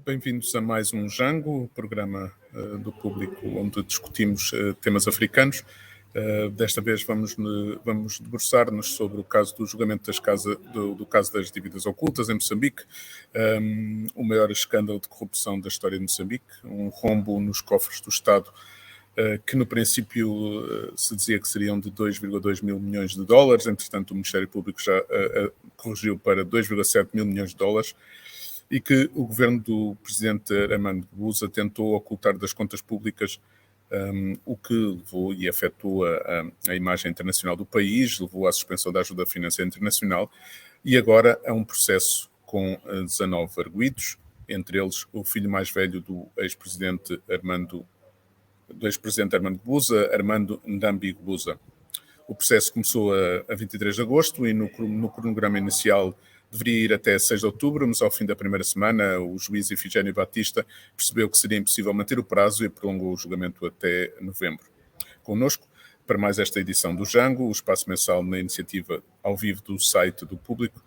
Bem-vindos a mais um Jango, o programa do Público onde discutimos temas africanos. Desta vez vamos debruçar-nos sobre o caso do julgamento do caso das dívidas ocultas em Moçambique, o maior escândalo de corrupção da história de Moçambique, um rombo nos cofres do Estado que no princípio se dizia que seriam de 2,2 mil milhões de dólares, entretanto o Ministério Público já corrigiu para 2,7 mil milhões de dólares, e que o governo do presidente Armando Guebuza tentou ocultar das contas públicas, o que levou e afetou a imagem internacional do país, levou à suspensão da ajuda financeira internacional e agora a um processo com 19 arguidos, entre eles o filho mais velho do ex-presidente Armando Guebuza, Armando Ndambi Guebuza. O processo começou a 23 de agosto e no cronograma inicial deveria ir até 6 de outubro, mas ao fim da primeira semana o juiz Ifigênio Batista percebeu que seria impossível manter o prazo e prolongou o julgamento até novembro. Connosco, para mais esta edição do Jango, o espaço mensal na iniciativa ao vivo do site do Público,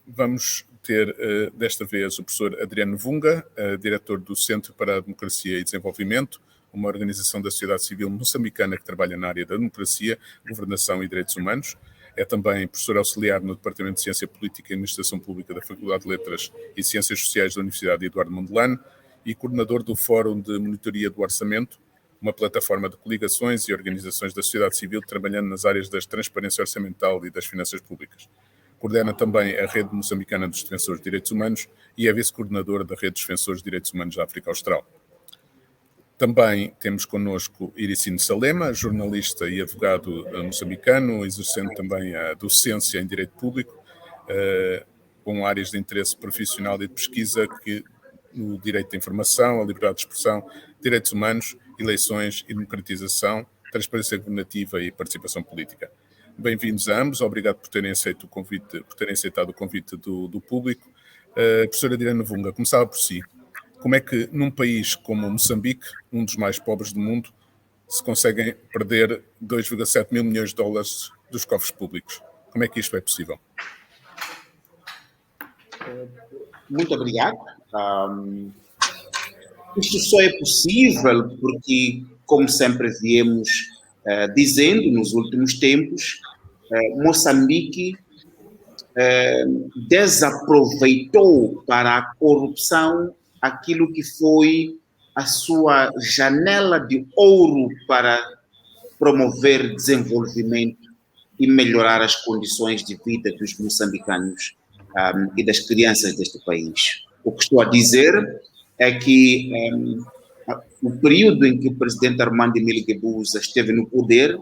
vamos ter desta vez o professor Adriano Vunga, diretor do Centro para a Democracia e Desenvolvimento, uma organização da sociedade civil moçambicana que trabalha na área da democracia, governação e direitos humanos. É também professor auxiliar no Departamento de Ciência Política e Administração Pública da Faculdade de Letras e Ciências Sociais da Universidade Eduardo Mondlane e coordenador do Fórum de Monitoria do Orçamento, uma plataforma de coligações e organizações da sociedade civil trabalhando nas áreas da transparência orçamental e das finanças públicas. Coordena também a Rede Moçambicana dos Defensores de Direitos Humanos e é vice-coordenador da Rede dos Defensores de Direitos Humanos da África Austral. Também temos connosco Iricino Salema, jornalista e advogado moçambicano, exercendo também a docência em Direito Público, com áreas de interesse profissional e de pesquisa no direito de informação, a liberdade de expressão, direitos humanos, eleições e democratização, transparência governativa e participação política. Bem-vindos a ambos, obrigado por terem aceitado o convite do Público. Professor Adriano Vunga, começava por si. Como é que num país como Moçambique, um dos mais pobres do mundo, se conseguem perder 2,7 mil milhões de dólares dos cofres públicos? Como é que isto é possível? Muito obrigado. Isto só é possível porque, como sempre viemos dizendo nos últimos tempos, Moçambique desaproveitou para a corrupção aquilo que foi a sua janela de ouro para promover desenvolvimento e melhorar as condições de vida dos moçambicanos e das crianças deste país. O que estou a dizer é que o período em que o presidente Armando Guebuza esteve no poder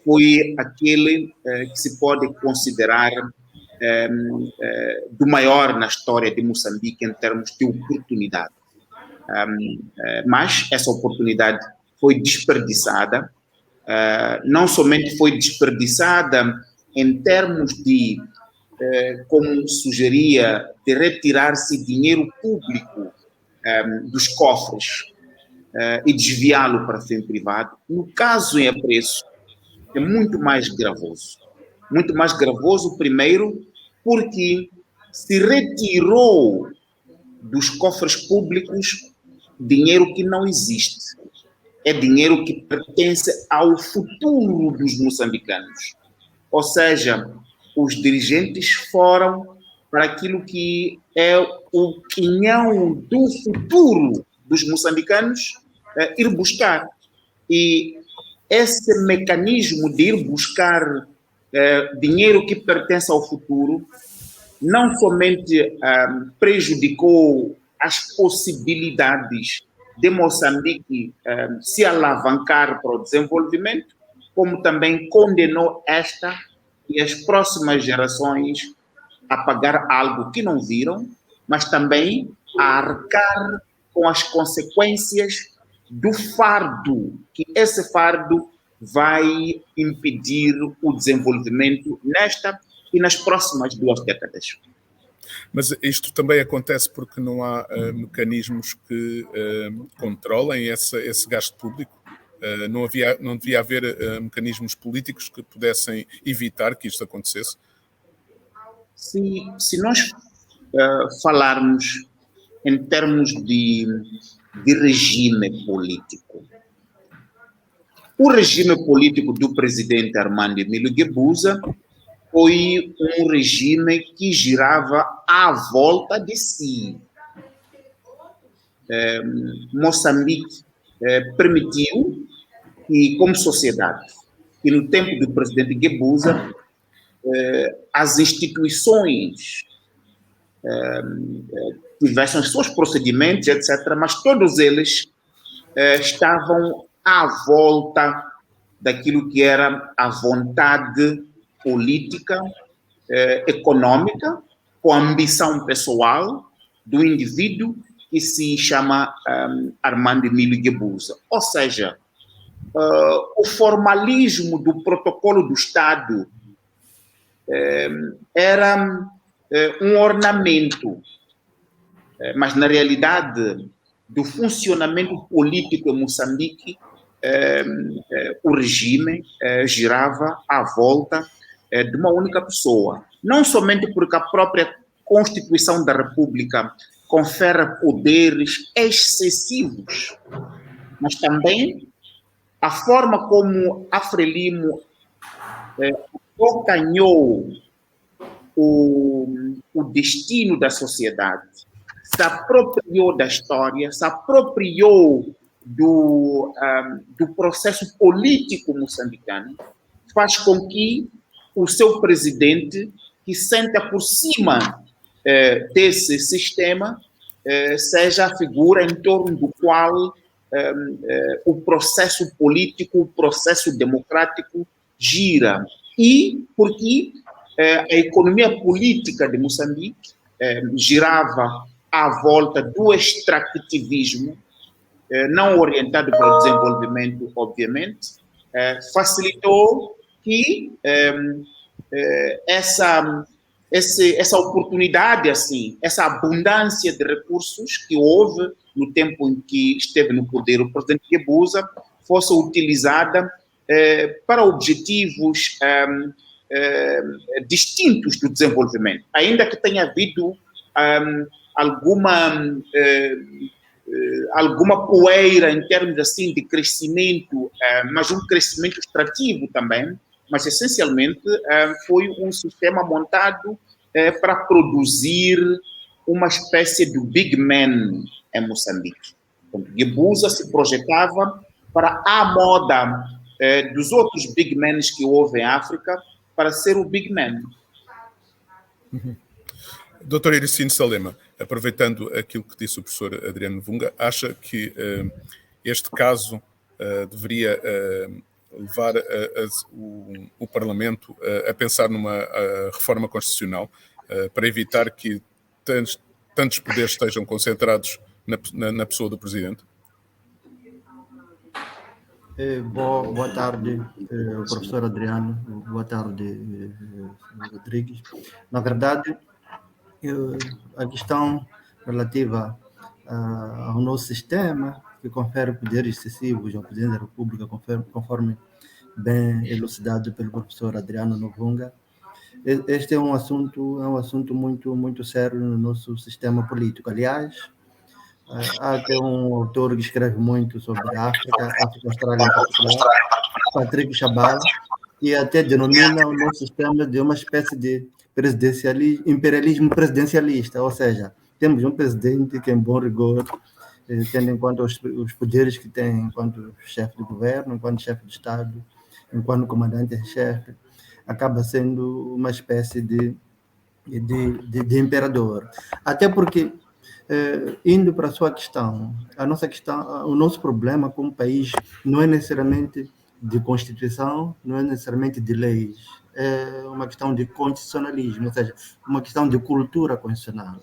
foi aquele que se pode considerar do maior na história de Moçambique em termos de oportunidade. Mas essa oportunidade foi desperdiçada, não somente foi desperdiçada em termos de, como sugeria, de retirar-se dinheiro público dos cofres e desviá-lo para fim privado. No caso em apreço, é muito mais gravoso. Muito mais gravoso, primeiro, porque se retirou dos cofres públicos dinheiro que não existe. É dinheiro que pertence ao futuro dos moçambicanos. Ou seja, os dirigentes foram para aquilo que é o quinhão do futuro dos moçambicanos ir buscar. E esse mecanismo de ir buscar dinheiro que pertence ao futuro não somente prejudicou as possibilidades de Moçambique se alavancar para o desenvolvimento, como também condenou esta e as próximas gerações a pagar algo que não viram, mas também a arcar com as consequências do fardo, que esse fardo vai impedir o desenvolvimento nesta e nas próximas 2 décadas. Mas isto também acontece porque não há mecanismos que controlem esse gasto público? Não devia haver mecanismos políticos que pudessem evitar que isto acontecesse? Se nós falarmos em termos de regime político. O regime político do presidente Armando Emílio Guebuza foi um regime que girava à volta de si. Moçambique permitiu que, como sociedade, que no tempo do presidente Guebuza, as instituições tivessem os seus procedimentos, etc., mas todos eles estavam à volta daquilo que era a vontade política, econômica, com a ambição pessoal do indivíduo que se chama Armando Emílio Guebuza. Ou seja, o formalismo do protocolo do Estado era um ornamento, mas na realidade do funcionamento político em Moçambique, o regime girava à volta de uma única pessoa. Não somente porque a própria Constituição da República confere poderes excessivos, mas também a forma como a Frelimo acanhou o destino da sociedade, se apropriou da história, se apropriou do processo político moçambicano, faz com que o seu presidente, que senta por cima desse sistema, seja a figura em torno do qual o processo político, o processo democrático gira. E porque a economia política de Moçambique girava à volta do extrativismo, não orientado para o desenvolvimento, obviamente, facilitou que essa oportunidade, assim, essa abundância de recursos que houve no tempo em que esteve no poder o presidente Guebuza fosse utilizada para objetivos distintos do desenvolvimento, ainda que tenha havido alguma poeira em termos assim de crescimento, mas um crescimento extrativo também, mas essencialmente foi um sistema montado para produzir uma espécie de big man em Moçambique. Então, Guebuza se projetava para a moda dos outros big men que houve em África, para ser o big man. Doutor Iricino Salema, aproveitando aquilo que disse o professor Adriano Vunga, acha que este caso deveria levar o Parlamento a pensar numa reforma constitucional para evitar que tantos poderes estejam concentrados na pessoa do Presidente? Boa tarde, professor Adriano. Boa tarde, Rodrigues. Na verdade, a questão relativa ao nosso sistema, que confere poderes excessivos ao Presidente da República, conforme bem elucidado pelo professor Adriano Novunga, este é um assunto muito, muito sério no nosso sistema político. Aliás, há até um autor que escreve muito sobre a África Austrália em particular, Patrick Chabal, e até denomina o nosso sistema de uma espécie de imperialismo presidencialista, ou seja, temos um presidente que, em bom rigor, tendo em conta os poderes que tem enquanto chefe de governo, enquanto chefe de Estado, enquanto comandante-chefe, acaba sendo uma espécie de imperador. Até porque, indo para a sua questão, o nosso problema como país não é necessariamente de Constituição, não é necessariamente de leis, é uma questão de constitucionalismo, ou seja, uma questão de cultura constitucional.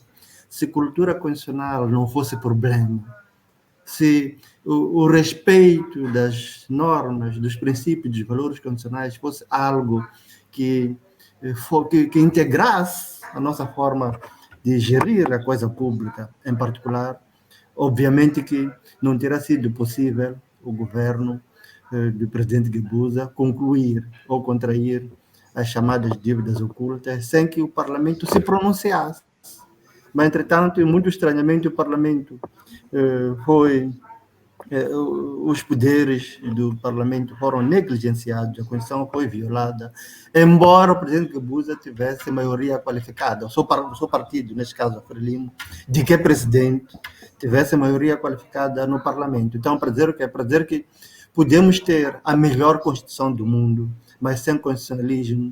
Se cultura constitucional não fosse problema, se o respeito das normas, dos princípios, dos valores constitucionais fosse algo que integrasse a nossa forma de gerir a coisa pública, em particular, obviamente que não terá sido possível o governo do presidente Guebuza concluir ou contrair as chamadas dívidas ocultas sem que o parlamento se pronunciasse. Mas, entretanto, muito estranhamente, o Parlamento os poderes do Parlamento foram negligenciados, a Constituição foi violada, embora o presidente Guebuza tivesse maioria qualificada, o seu partido, neste caso a Frelimo, de que presidente tivesse maioria qualificada no Parlamento. Então, para dizer o quê? Para dizer que podemos ter a melhor Constituição do mundo, mas sem constitucionalismo,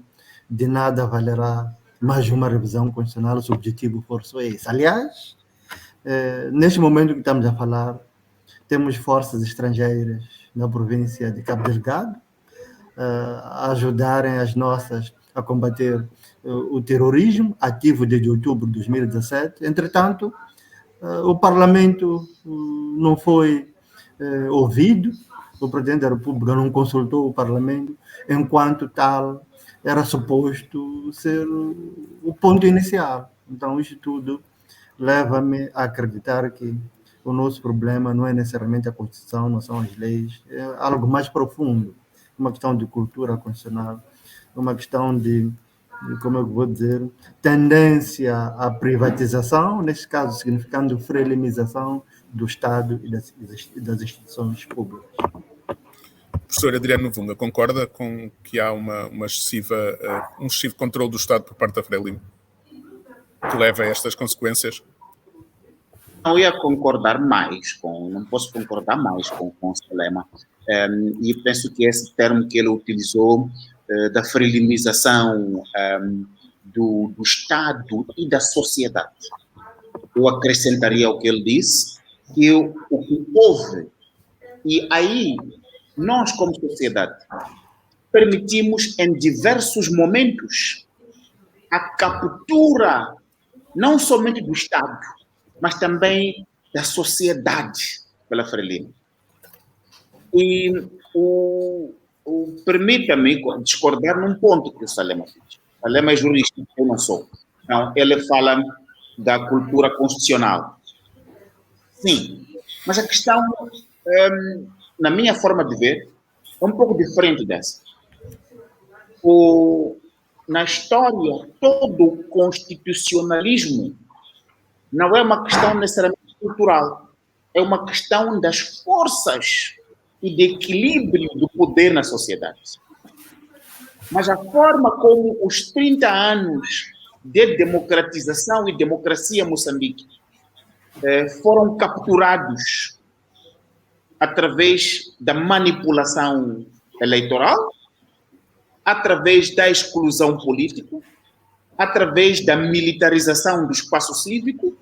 de nada valerá mais uma revisão constitucional se o objetivo for só esse. Aliás, neste momento que estamos a falar, temos forças estrangeiras na província de Cabo Delgado a ajudarem as nossas a combater o terrorismo, ativo desde outubro de 2017. Entretanto, o Parlamento não foi ouvido, o Presidente da República não consultou o Parlamento, enquanto tal era suposto ser o ponto inicial. Então, isso tudo leva-me a acreditar que o nosso problema não é necessariamente a Constituição, não são as leis, é algo mais profundo, uma questão de cultura constitucional, uma questão de como eu vou dizer, tendência à privatização, neste caso significando frelimização do Estado e das instituições públicas. Professor Adriano Vunga, concorda com que há um excessivo controle do Estado por parte da Frelimo, que leva a estas consequências? Não ia concordar mais não posso concordar mais com o Salema. E penso que esse termo que ele utilizou da frelimização do Estado e da sociedade, eu acrescentaria ao que ele disse, que o que houve, e aí nós como sociedade permitimos em diversos momentos a captura não somente do Estado, mas também da sociedade pela Frelimo. E permita-me discordar num ponto que o Salema fez. O Salema é jurista, eu não sou. Então, ele fala da cultura constitucional. Sim, mas a questão, na minha forma de ver, é um pouco diferente dessa. Na história, todo o constitucionalismo não é uma questão necessariamente cultural, é uma questão das forças e de equilíbrio do poder na sociedade. Mas a forma como os 30 anos de democratização e democracia em Moçambique foram capturados através da manipulação eleitoral, através da exclusão política, através da militarização do espaço cívico,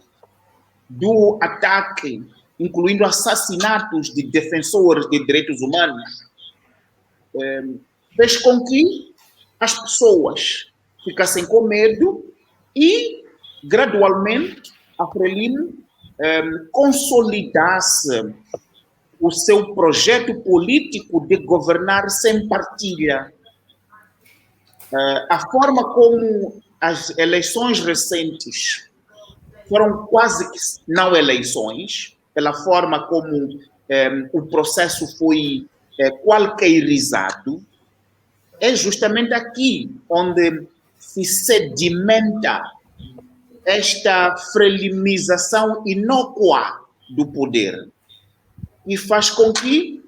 do ataque, incluindo assassinatos de defensores de direitos humanos, fez com que as pessoas ficassem com medo e, gradualmente, a Frelimo consolidasse o seu projeto político de governar sem partilha. A forma como as eleições recentes foram quase que não eleições, pela forma como o processo foi qualquerizado, é justamente aqui onde se sedimenta esta frelimização inócua do poder e faz com que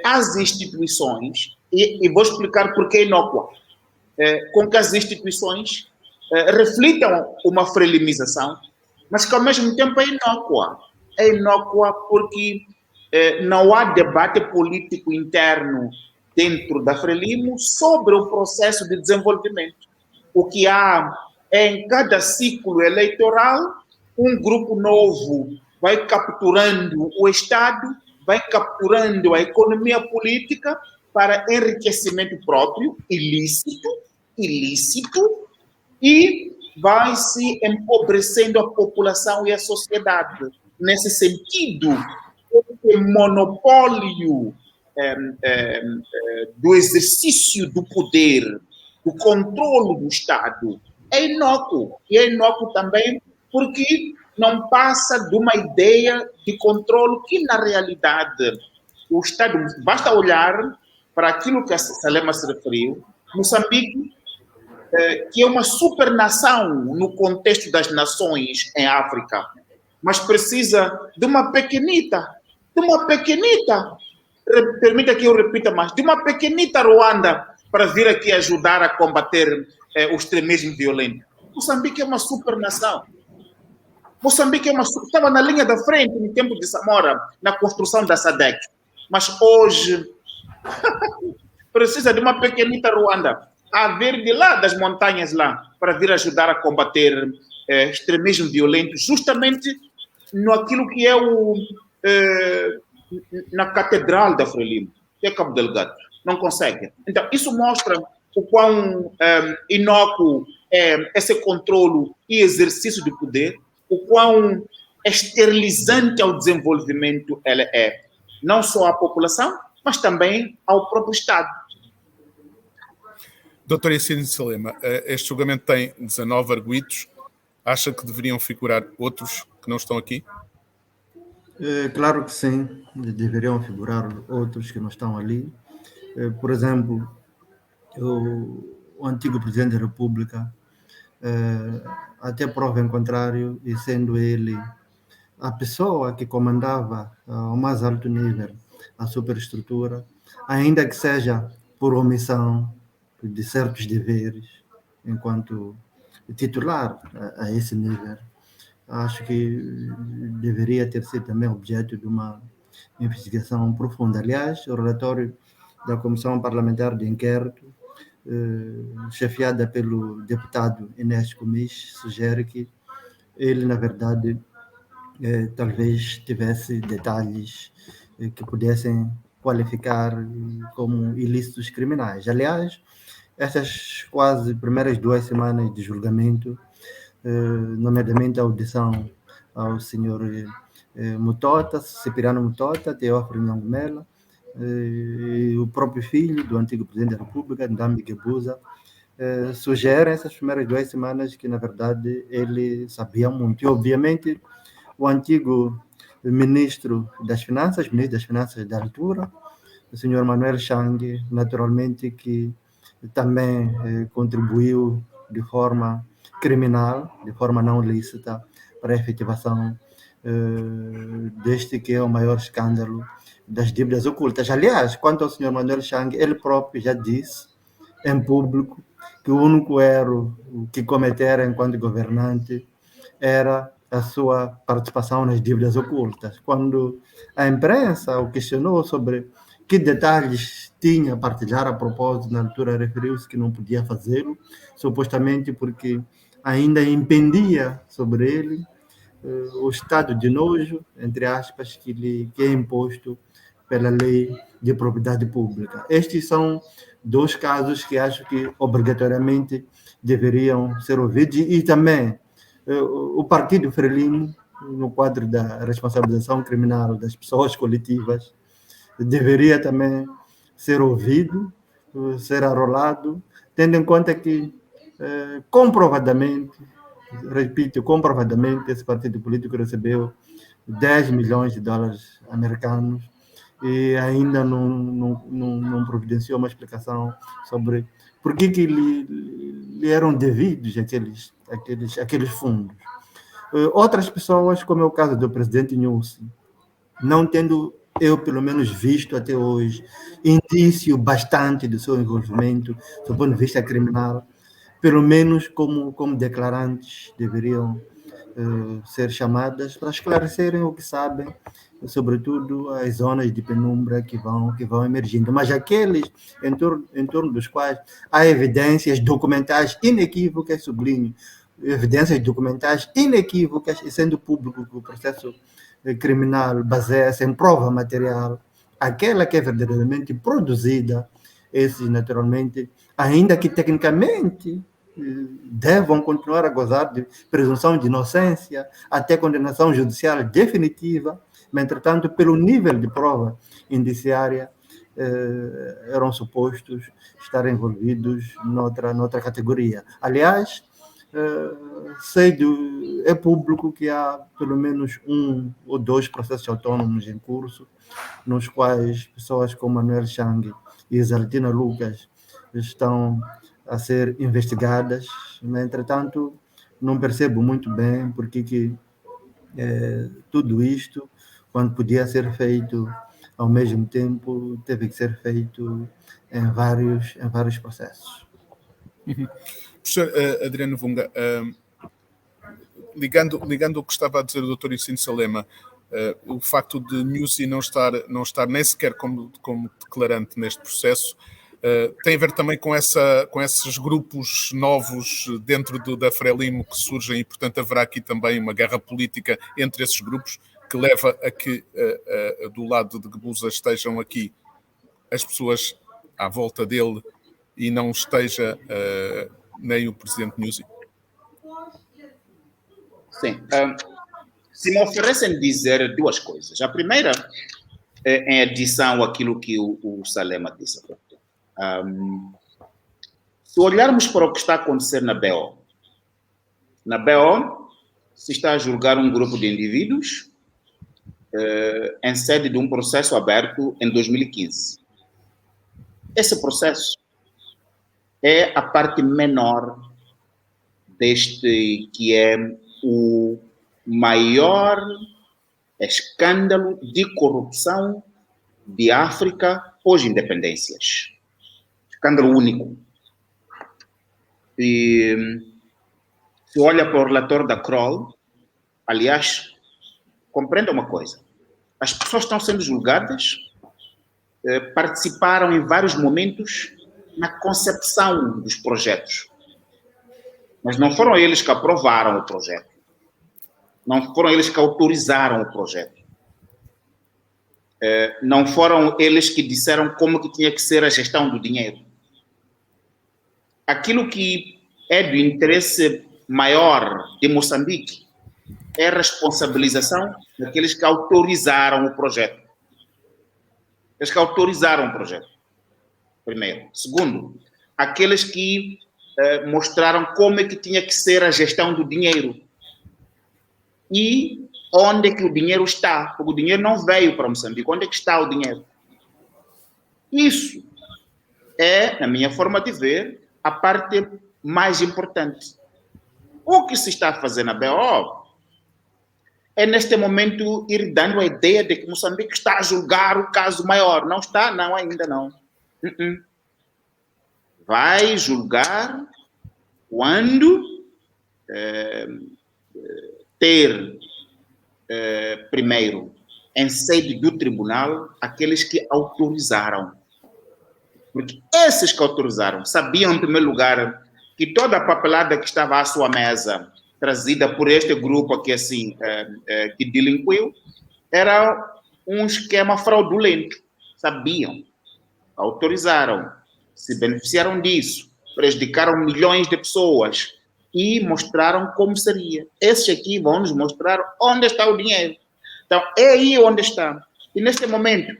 as instituições, e vou explicar por que inócua, com que as instituições reflitam uma frelimização, mas que ao mesmo tempo é inócua. É inócua porque não há debate político interno dentro da Frelimo sobre o processo de desenvolvimento. O que há é, em cada ciclo eleitoral, um grupo novo vai capturando o Estado, vai capturando a economia política para enriquecimento próprio, ilícito, e vai se empobrecendo a população e a sociedade. Nesse sentido, o monopólio do exercício do poder, do controle do Estado, é inócuo. E é inócuo também porque não passa de uma ideia de controle que, na realidade, o Estado, basta olhar para aquilo que a Salema se referiu. Moçambique que é uma supernação no contexto das nações em África, mas precisa de uma pequenita, permita que eu repita mais, de uma pequenita Ruanda para vir aqui ajudar a combater o extremismo violento. Moçambique é uma supernação. Moçambique estava na linha da frente no tempo de Samora, na construção da SADC, mas hoje precisa de uma pequenita Ruanda a vir de lá das montanhas lá para vir ajudar a combater extremismo violento, justamente no aquilo que é na Catedral da Frelimo, que é Cabo Delgado. Não consegue. Então, isso mostra o quão inócuo é esse controle e exercício de poder, o quão esterilizante ao desenvolvimento ela é, não só à população, mas também ao próprio Estado. Doutor Yacine Salema, este julgamento tem 19 arguidos. Acha que deveriam figurar outros que não estão aqui? Claro que sim, deveriam figurar outros que não estão ali. Por exemplo, o antigo presidente da República, até prova em contrário, e sendo ele a pessoa que comandava ao mais alto nível a superestrutura, ainda que seja por omissão de certos deveres, enquanto titular a esse nível, acho que deveria ter sido também objeto de uma investigação profunda. Aliás, o relatório da Comissão Parlamentar de Inquérito, chefiada pelo deputado Inés Comis, sugere que ele, na verdade, talvez tivesse detalhes que pudessem qualificar como ilícitos criminais. Aliás, essas quase primeiras 2 semanas de julgamento, nomeadamente a audição ao senhor Mutota, Cipriano Mutota, Teófilo Nhangumela, e o próprio filho do antigo presidente da República, Ndambi Gebuza, sugerem essas primeiras 2 semanas que, na verdade, ele sabia muito. E, obviamente, o antigo ministro das Finanças da altura, o senhor Manuel Chang, naturalmente que também contribuiu de forma criminal, de forma não lícita, para a efetivação deste que é o maior escândalo das dívidas ocultas. Aliás, quanto ao senhor Manuel Chang, ele próprio já disse em público que o único erro que cometera enquanto governante era a sua participação nas dívidas ocultas. Quando a imprensa o questionou sobre que detalhes tinha a partilhar a propósito, na altura referiu-se que não podia fazê-lo, supostamente porque ainda impendia sobre ele o estado de nojo, entre aspas, que é imposto pela lei de propriedade pública. Estes são 2 casos que acho que obrigatoriamente deveriam ser ouvidos, e também o Partido Frelimo, no quadro da responsabilização criminal das pessoas coletivas, deveria também ser ouvido, ser arrolado, tendo em conta que, comprovadamente, esse partido político recebeu 10 milhões de dólares americanos e ainda não providenciou uma explicação sobre por que lhe eram devidos aqueles fundos. Outras pessoas, como é o caso do presidente Nussi, não tendo eu, pelo menos, visto até hoje indício bastante do seu envolvimento do ponto de vista criminal, pelo menos como declarantes deveriam ser chamadas para esclarecerem o que sabem, sobretudo as zonas de penumbra que vão emergindo. Mas aqueles em torno dos quais há evidências documentais inequívocas, sublinho, evidências documentais inequívocas, e sendo público que o processo criminal baseia-se em prova material, aquela que é verdadeiramente produzida, esses naturalmente, ainda que tecnicamente devam continuar a gozar de presunção de inocência até condenação judicial definitiva, mas, entretanto, pelo nível de prova indiciária, eram supostos estar envolvidos noutra categoria. Aliás, é público que há pelo menos 1 ou 2 processos autônomos em curso, nos quais pessoas como Manuel Chang e Exaltina Lucas estão a ser investigadas. No entretanto, não percebo muito bem porque que tudo isto, quando podia ser feito ao mesmo tempo, teve que ser feito em vários processos. Professor Adriano Vunga, ligando o que estava a dizer o Dr. Icino Salema, o facto de Nyusi não estar nem sequer como declarante neste processo, tem a ver também com esses grupos novos dentro da Frelimo que surgem e, portanto, haverá aqui também uma guerra política entre esses grupos que leva a que do lado de Guebuza estejam aqui as pessoas à volta dele e não esteja nem o presidente Nyusi. Sim. Se me oferecem dizer duas coisas. A primeira é em adição àquilo que o Salema disse. Se olharmos para o que está a acontecer na BO se está a julgar um grupo de indivíduos em sede de um processo aberto em 2015. Esse processo é a parte menor deste que é o maior escândalo de corrupção de África pós-independências. Escândalo único. E se olha para o relatório da Kroll, aliás, compreenda uma coisa. As pessoas estão sendo julgadas, participaram em vários momentos na concepção dos projetos. Mas não foram eles que aprovaram o projeto. Não foram eles que autorizaram o projeto. Não foram eles que disseram como que tinha que ser a gestão do dinheiro. Aquilo que é do interesse maior de Moçambique é a responsabilização daqueles que autorizaram o projeto. Aqueles que autorizaram o projeto, primeiro. Segundo, aqueles que mostraram como é que tinha que ser a gestão do dinheiro. E onde é que o dinheiro está? Porque o dinheiro não veio para Moçambique. Onde é que está o dinheiro? Isso é, na minha forma de ver, a parte mais importante. O que se está a fazer na BO é, neste momento, ir dando a ideia de que Moçambique está a julgar o caso maior. Não está? Não, ainda não. Vai julgar quando ter, primeiro, em sede do tribunal, aqueles que autorizaram. Porque esses que autorizaram sabiam, em primeiro lugar, que toda a papelada que estava à sua mesa, trazida por este grupo aqui, assim, que delinquiu, era um esquema fraudulento. Sabiam, autorizaram, se beneficiaram disso, prejudicaram milhões de pessoas e mostraram como seria. Esses aqui vão nos mostrar onde está o dinheiro. Então, é aí onde está. E neste momento,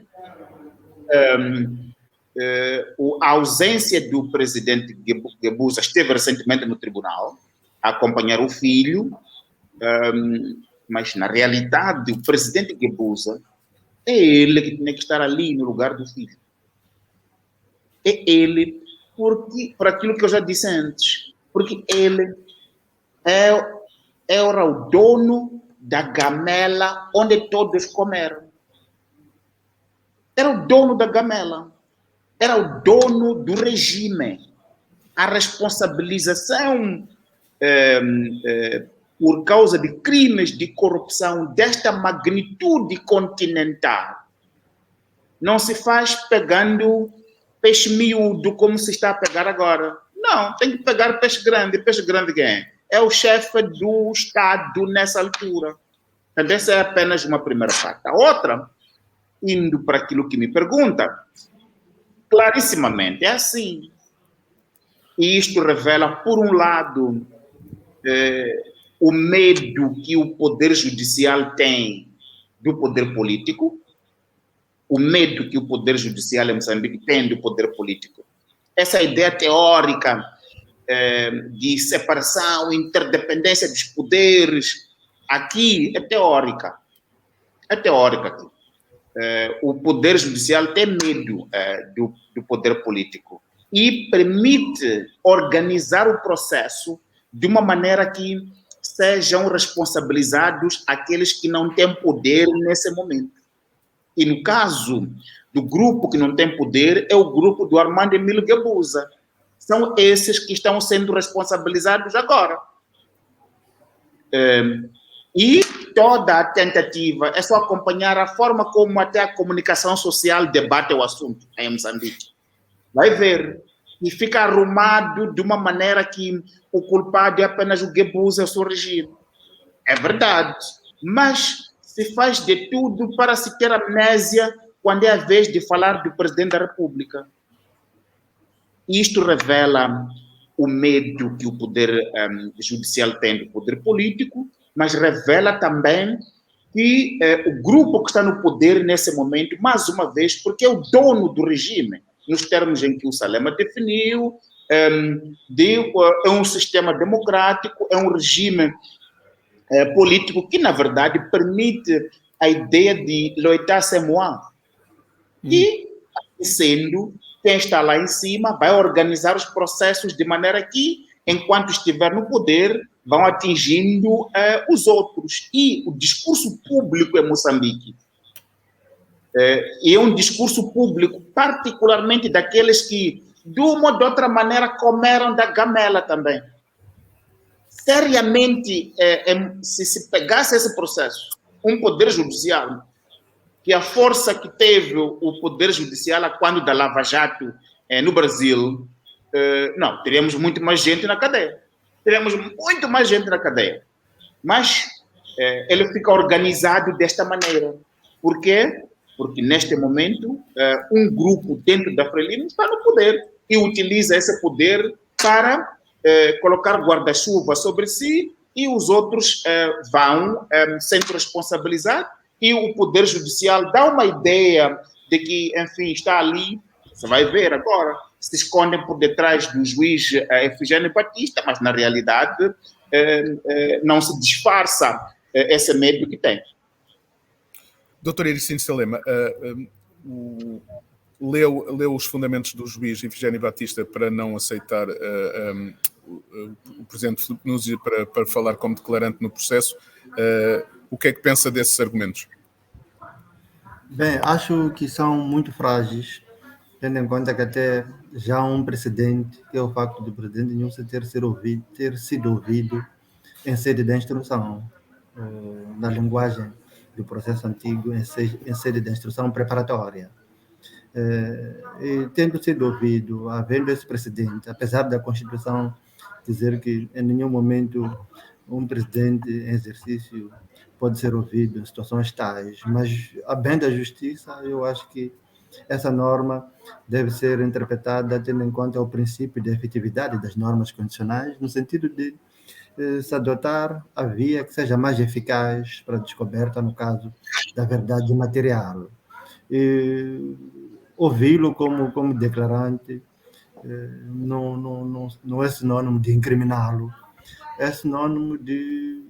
a ausência do presidente Guebuza esteve recentemente no tribunal a acompanhar o filho, mas na realidade o presidente Guebuza é ele que tinha que estar ali no lugar do filho. É ele, por aquilo que eu já disse antes, porque ele era o dono da gamela onde todos comeram. Era o dono da gamela. Era o dono do regime. A responsabilização por causa de crimes de corrupção desta magnitude continental não se faz pegando peixe miúdo como se está a pegar agora. Não, tem que pegar peixe grande. Peixe grande quem é? É o chefe do Estado nessa altura. Então, essa é apenas uma primeira parte. A outra, indo para aquilo que me pergunta, clarissimamente é assim. E isto revela, por um lado, o medo que o poder judicial tem do poder político, o medo que o poder judicial em Moçambique tem do poder político. Essa ideia teórica de separação, interdependência dos poderes, aqui é teórica. É teórica aqui. O poder judicial tem medo do poder político. e permite organizar o processo de uma maneira que sejam responsabilizados aqueles que não têm poder nesse momento. E no caso do grupo que não tem poder, é o grupo do Armando Emílio Guebuza. São esses que estão sendo responsabilizados agora. E toda a tentativa é só acompanhar a forma como até a comunicação social debate o assunto em Moçambique. Vai ver. E fica arrumado de uma maneira que o culpado é apenas o Guebuza, o seu regime. É verdade. Mas se faz de tudo para se ter amnésia quando é a vez de falar do presidente da República. Isto revela o medo que o poder judicial tem do poder político, mas revela também que o grupo que está no poder nesse momento, mais uma vez, porque é o dono do regime, nos termos em que o Salema definiu, é um sistema democrático, é um regime político que, na verdade, permite a ideia de l'État c'est moi. E, sendo, quem está lá em cima vai organizar os processos de maneira que, enquanto estiver no poder, vão atingindo os outros. E o discurso público em Moçambique é um discurso público, particularmente daqueles que, de uma ou de outra maneira, comeram da gamela também. Seriamente, se pegasse esse processo, um poder judicial, que a força que teve o poder judicial quando da Lava Jato no Brasil, não, teríamos muito mais gente na cadeia. Teríamos muito mais gente na cadeia. Mas ele fica organizado desta maneira. Por quê? Porque neste momento, um grupo dentro da Frelimo está no poder e utiliza esse poder para colocar guarda-chuva sobre si e os outros vão sendo responsabilizados e o Poder Judicial dá uma ideia de que, enfim, está ali, você vai ver agora, se escondem por detrás do juiz Efigênio Batista, mas na realidade não se disfarça esse medo que tem. Doutor Ericino Salema, leu os fundamentos do juiz Efigênio Batista para não aceitar o presidente Filipe Nyusi para falar como declarante no processo. O que é que pensa desses argumentos? Bem, acho que são muito frágeis, tendo em conta que até já há um precedente, que é o facto do presidente Nyusi ter sido ouvido em sede da instrução, na linguagem do processo antigo, em sede da instrução preparatória. E tendo sido ouvido, havendo esse precedente, apesar da Constituição dizer que em nenhum momento um presidente em exercício pode ser ouvido em situações tais, mas, habendo a justiça, eu acho que essa norma deve ser interpretada tendo em conta o princípio de efetividade das normas constitucionais, no sentido de se adotar a via que seja mais eficaz para a descoberta, no caso da verdade material. Ouvi-lo como declarante não é sinônimo de incriminá-lo, é sinônimo de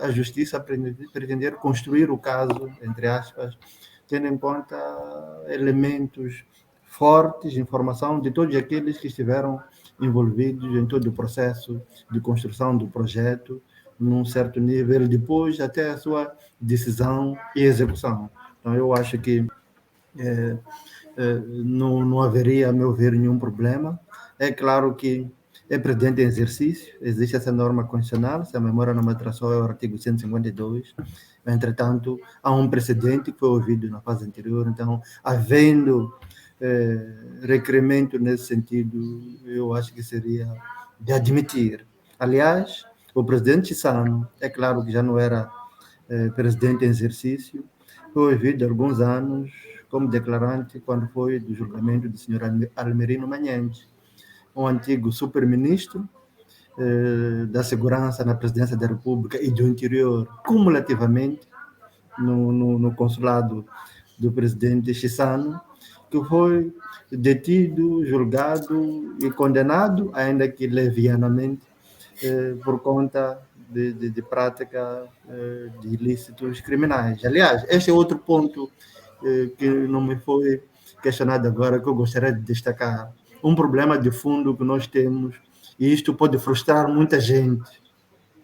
a justiça pretender construir o caso, entre aspas, tendo em conta elementos fortes, informação de todos aqueles que estiveram envolvidos em todo o processo de construção do projeto, num certo nível, depois até a sua decisão e execução. Então, eu acho que não haveria, a meu ver, nenhum problema. É claro que é presidente em exercício, existe essa norma constitucional, se a memória não me traçou, é o artigo 152. Entretanto, há um precedente que foi ouvido na fase anterior, então, havendo requerimento nesse sentido, eu acho que seria de admitir. Aliás, o presidente Chissano, é claro que já não era presidente em exercício, foi ouvido há alguns anos como declarante quando foi do julgamento do senhor Almerino Manhães, um antigo super-ministro da Segurança na Presidência da República e do Interior, cumulativamente, no consulado do presidente Chissano, que foi detido, julgado e condenado, ainda que levianamente, por conta de prática de ilícitos criminais. Aliás, este é outro ponto que não me foi questionado agora, que eu gostaria de destacar. um problema de fundo que nós temos, e isto pode frustrar muita gente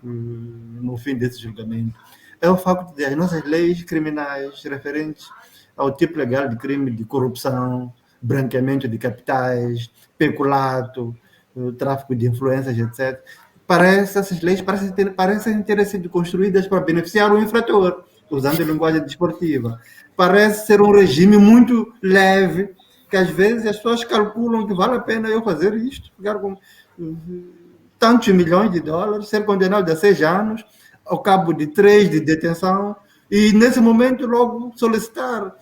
no fim desse julgamento, é o facto de as nossas leis criminais referentes ao tipo legal de crime de corrupção, branqueamento de capitais, peculato, tráfico de influências, etc. Essas leis parecem ter sido construídas para beneficiar o infrator, usando a linguagem desportiva. Parece ser um regime muito leve, que às vezes as pessoas calculam que vale a pena eu fazer isto, ficar com tantos milhões de dólares, ser condenado a 6 anos, ao cabo de 3 de detenção, e nesse momento logo solicitar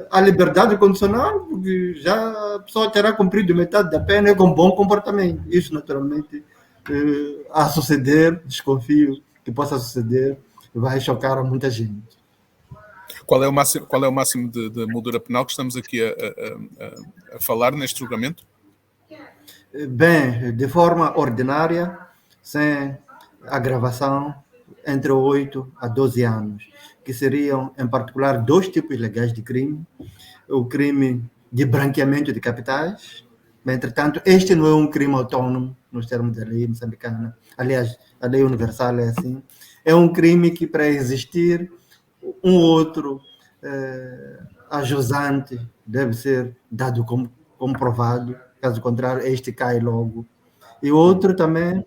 a liberdade condicional, porque já a pessoa terá cumprido metade da pena com bom comportamento. Isso, naturalmente, a suceder, desconfio que possa suceder, vai chocar a muita gente. Qual é o máximo de moldura penal que estamos aqui a falar neste julgamento? Bem, de forma ordinária, sem agravação, entre 8 a 12 anos, que seriam, em particular, 2 tipos legais de crime. O crime de branqueamento de capitais. Entretanto, este não é um crime autônomo, nos termos da lei moçambicana. Aliás, a lei universal é assim. É um crime que, para existir, um outro ajusante deve ser dado como comprovado. Caso contrário, este cai logo. E outro também,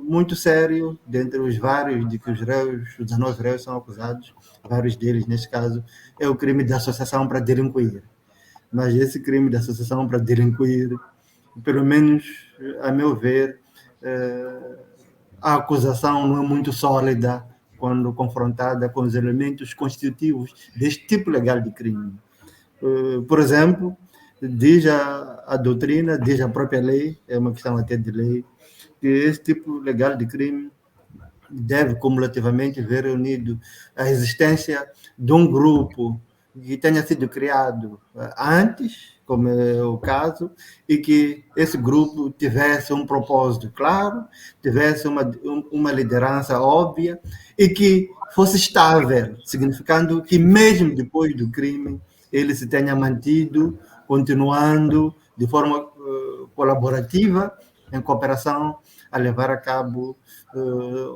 muito sério, dentre os vários de que os 19 réus são acusados, vários deles, neste caso, é o crime de associação para delinquir. Mas esse crime de associação para delinquir, pelo menos, a meu ver, a acusação não é muito sólida quando confrontada com os elementos constitutivos deste tipo legal de crime. Por exemplo, diz a doutrina, diz a própria lei, é uma questão até de lei, que esse tipo legal de crime deve cumulativamente ver reunido a existência de um grupo que tenha sido criado antes, como é o caso, e que esse grupo tivesse um propósito claro, tivesse uma liderança óbvia e que fosse estável, significando que mesmo depois do crime ele se tenha mantido, continuando de forma colaborativa, em cooperação, a levar a cabo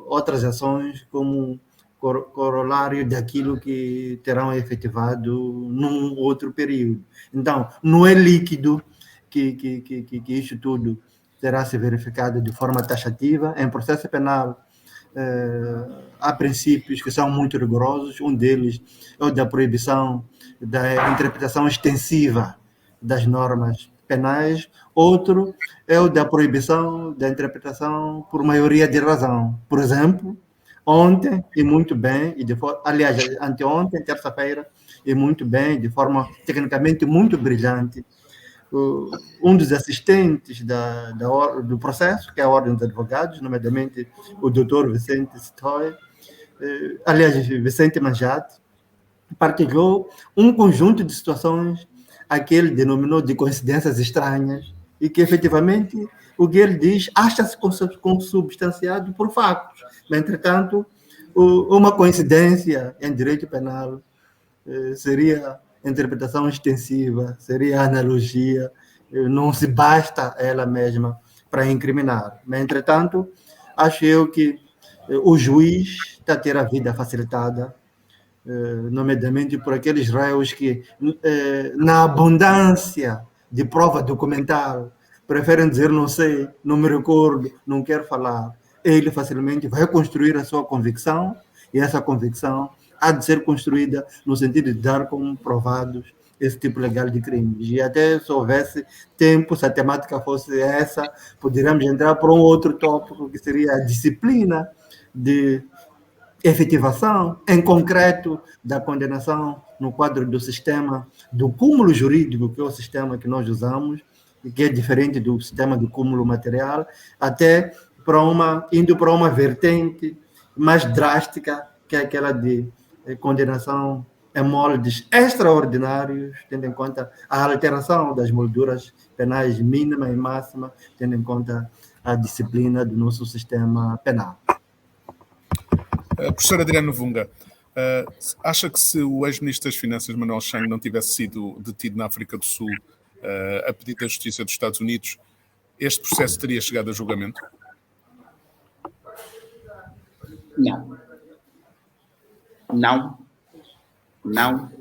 outras ações como corolário daquilo que terão efetivado num outro período. Então, não é líquido que isso tudo terá se verificado de forma taxativa. Em processo penal, há princípios que são muito rigorosos. Um deles é o da proibição da interpretação extensiva das normas penais. Outro é o da proibição da interpretação por maioria de razão. Por exemplo, ontem, e muito bem, aliás, anteontem, terça-feira, e muito bem, de forma tecnicamente muito brilhante, um dos assistentes do processo, que é a Ordem dos Advogados, nomeadamente o doutor Vicente Stoy, aliás, Vicente Manjate, partilhou um conjunto de situações a que ele denominou de coincidências estranhas e que, efetivamente, o que ele diz acha-se consubstanciado por factos. Mas, entretanto, uma coincidência em direito penal seria interpretação extensiva, seria analogia, não se basta ela mesma para incriminar. Mas, entretanto, acho eu que o juiz está a ter a vida facilitada, nomeadamente por aqueles réus que, na abundância de prova documental, preferem dizer não sei, não me recordo, não quero falar. Ele facilmente vai construir a sua convicção, e essa convicção há de ser construída no sentido de dar como provados esse tipo legal de crimes. E até se houvesse tempo, se a temática fosse essa, poderíamos entrar para um outro tópico, que seria a disciplina de efetivação, em concreto, da condenação no quadro do sistema do cúmulo jurídico, que é o sistema que nós usamos, e que é diferente do sistema do cúmulo material, até indo para uma vertente mais drástica, que é aquela de condenação em moldes extraordinários, tendo em conta a alteração das molduras penais mínima e máxima, tendo em conta a disciplina do nosso sistema penal. Professor Adriano Vunga, acha que se o ex-ministro das Finanças, Manuel Chang, não tivesse sido detido na África do Sul, a pedido da Justiça dos Estados Unidos, este processo teria chegado a julgamento? Não. Não. Não.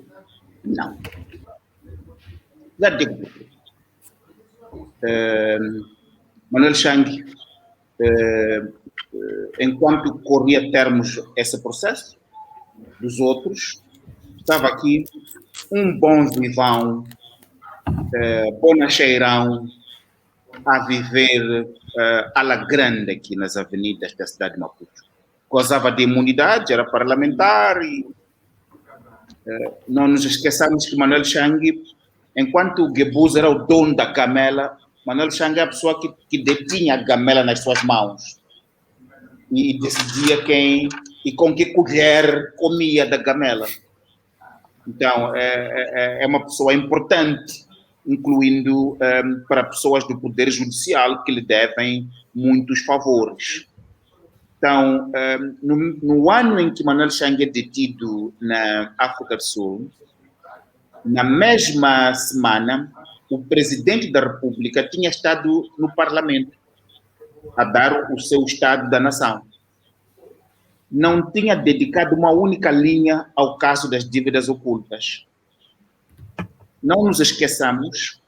Não. Já digo. Manuel Chang, enquanto corria termos esse processo, dos outros, estava aqui um bom vivão, bonacheirão, a viver à la grande aqui nas avenidas da cidade de Maputo. Gozava de imunidade, era parlamentar e não nos esqueçamos que Manuel Chang, enquanto o Guebuza era o dono da gamela, Manuel Chang é a pessoa que detinha a gamela nas suas mãos e decidia quem e com que colher comia da gamela. Então, é uma pessoa importante, incluindo para pessoas do Poder Judicial que lhe devem muitos favores. Então, no ano em que Manuel Chang é detido na África do Sul, na mesma semana, o presidente da República tinha estado no Parlamento a dar o seu Estado da Nação. Não tinha dedicado uma única linha ao caso das dívidas ocultas. Não nos esqueçamos,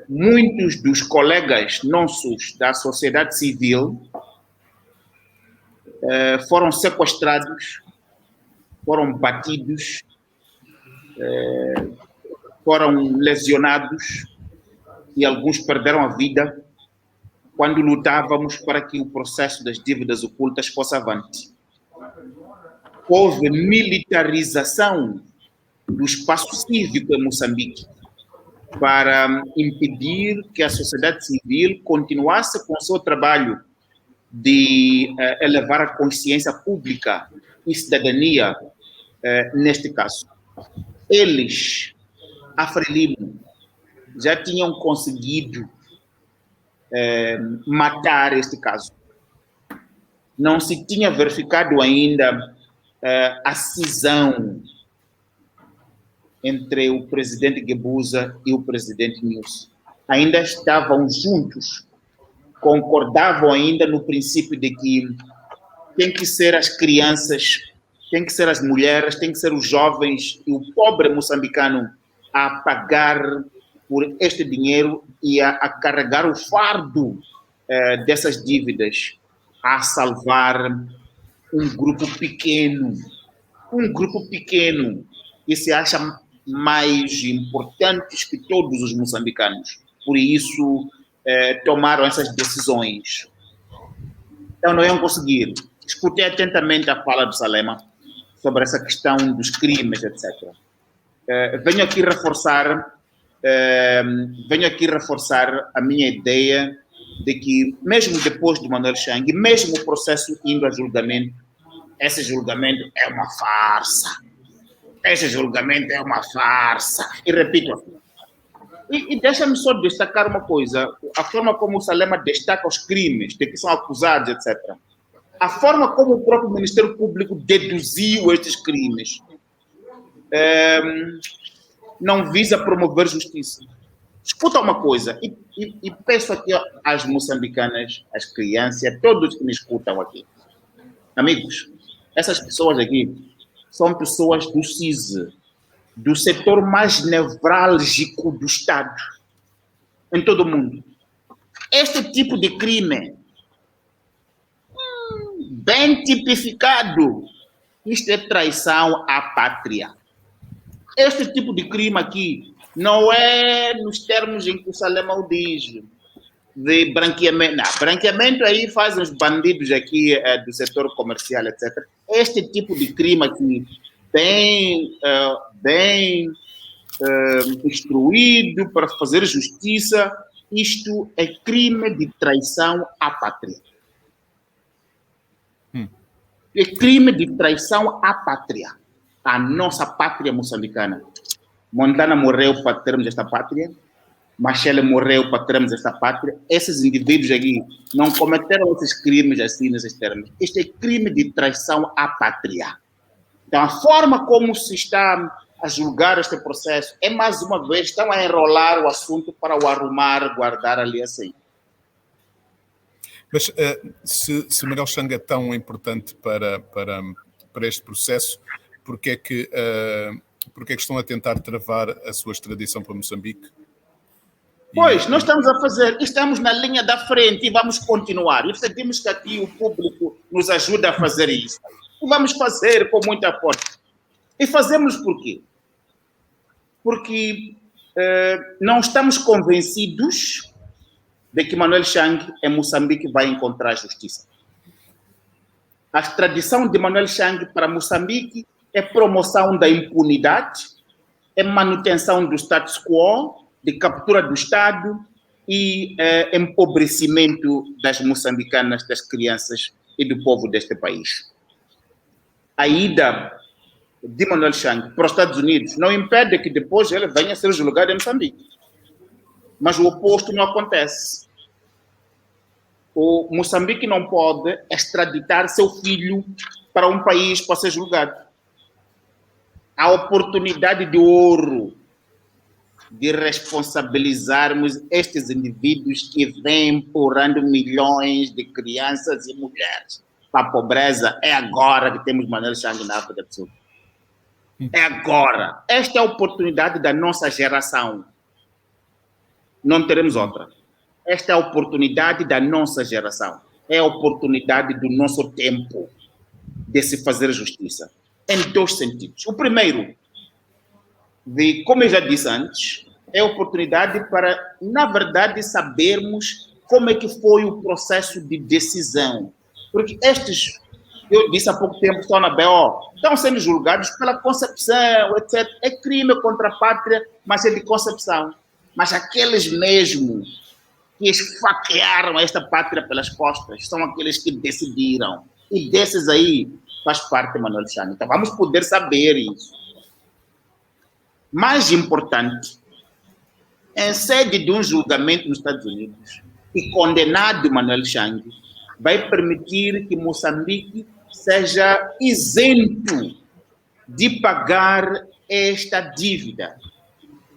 muitos dos colegas nossos da sociedade civil foram sequestrados, foram batidos, foram lesionados e alguns perderam a vida quando lutávamos para que o processo das dívidas ocultas fosse avante. Houve militarização do espaço cívico em Moçambique para impedir que a sociedade civil continuasse com o seu trabalho de elevar a consciência pública e cidadania neste caso. Eles, a Frelimo, já tinham conseguido matar este caso. Não se tinha verificado ainda a cisão entre o presidente Guebuza e o presidente Nilson. Ainda estavam juntos, concordavam ainda no princípio de que tem que ser as crianças, tem que ser as mulheres, tem que ser os jovens e o pobre moçambicano a pagar por este dinheiro e a carregar o fardo dessas dívidas, a salvar um grupo pequeno que se acha mais importantes que todos os moçambicanos. Por isso, tomaram essas decisões. Então, não iam conseguir. Escutei atentamente a fala do Salema sobre essa questão dos crimes, etc. Venho aqui reforçar a minha ideia de que, mesmo depois do Manuel Chang, mesmo o processo indo a julgamento, esse julgamento é uma farsa. Esse julgamento é uma farsa. E repito, e deixa-me só destacar uma coisa, a forma como o Salema destaca os crimes de que são acusados, etc. A forma como o próprio Ministério Público deduziu estes crimes não visa promover justiça. Escuta uma coisa, e peço aqui às moçambicanas, às crianças, a todos que me escutam aqui. Amigos, essas pessoas aqui são pessoas do CISE, do setor mais nevrálgico do Estado, em todo o mundo. Este tipo de crime, bem tipificado, isto é traição à pátria. Este tipo de crime aqui não é nos termos em que o Salema o diz, de branqueamento. Não, branqueamento aí fazem os bandidos aqui do setor comercial, etc. Este tipo de crime aqui, bem instruído para fazer justiça, isto é crime de traição à pátria. É crime de traição à pátria, à nossa pátria moçambicana. Mondlane morreu para termos esta pátria, Machel morreu para termos esta pátria. Esses indivíduos aqui não cometeram esses crimes assim, nesses termos. Este é crime de traição à pátria. Então, a forma como se está a julgar este processo, é mais uma vez, estão a enrolar o assunto para o arrumar, guardar ali assim. Mas se Manuel Chang é tão importante para este processo, porque é que estão a tentar travar a sua extradição para Moçambique? Pois, nós estamos na linha da frente e vamos continuar. E sentimos que aqui o público nos ajuda a fazer isso. E vamos fazer com muita força. E fazemos por quê? Porque não estamos convencidos de que Manuel Chang em Moçambique vai encontrar justiça. A extradição de Manuel Chang para Moçambique é promoção da impunidade, é manutenção do status quo, de captura do Estado e empobrecimento das moçambicanas, das crianças e do povo deste país. A ida de Manuel Chang para os Estados Unidos não impede que depois ele venha a ser julgado em Moçambique. Mas o oposto não acontece. O Moçambique não pode extraditar seu filho para um país para ser julgado. A oportunidade de ouro de responsabilizarmos estes indivíduos que vêm empurrando milhões de crianças e mulheres para a pobreza é agora que temos Manuel Chang na África do Sul. É agora. Esta é a oportunidade da nossa geração. Não teremos outra. Esta é a oportunidade da nossa geração. É a oportunidade do nosso tempo de se fazer justiça. Em dois sentidos. O primeiro, como eu já disse antes, é a oportunidade para, na verdade, sabermos como é que foi o processo de decisão. Porque estes, eu disse há pouco tempo, estão na BO, estão sendo julgados pela concepção, etc. É crime contra a pátria, mas é de concepção. Mas aqueles mesmo que esfaquearam esta pátria pelas costas são aqueles que decidiram. E desses aí faz parte Manuel Chang. Então vamos poder saber isso. Mais importante, em sede de um julgamento nos Estados Unidos e condenado Manuel Chang, vai permitir que Moçambique seja isento de pagar esta dívida.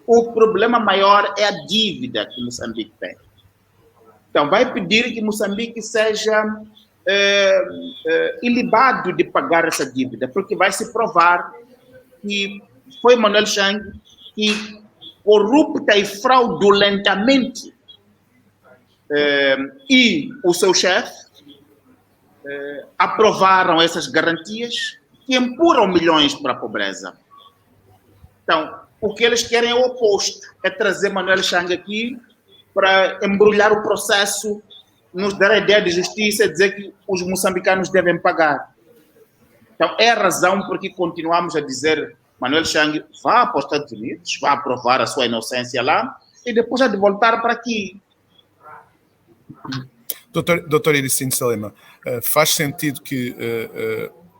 O problema maior é a dívida que Moçambique tem. Então, vai pedir que Moçambique seja ilibado de pagar essa dívida, porque vai se provar que foi Manuel Chang que, corrupta e fraudulentamente, e o seu chefe aprovaram essas garantias que empurram milhões para a pobreza. Então, o que eles querem é o oposto, é trazer Manuel Chang aqui para embrulhar o processo, nos dar a ideia de justiça e dizer que os moçambicanos devem pagar. Então, é a razão por que continuamos a dizer Manuel Chang vá para os Estados Unidos, vá provar a sua inocência lá e depois há de voltar para aqui. Doutor Ericino Salema, faz sentido que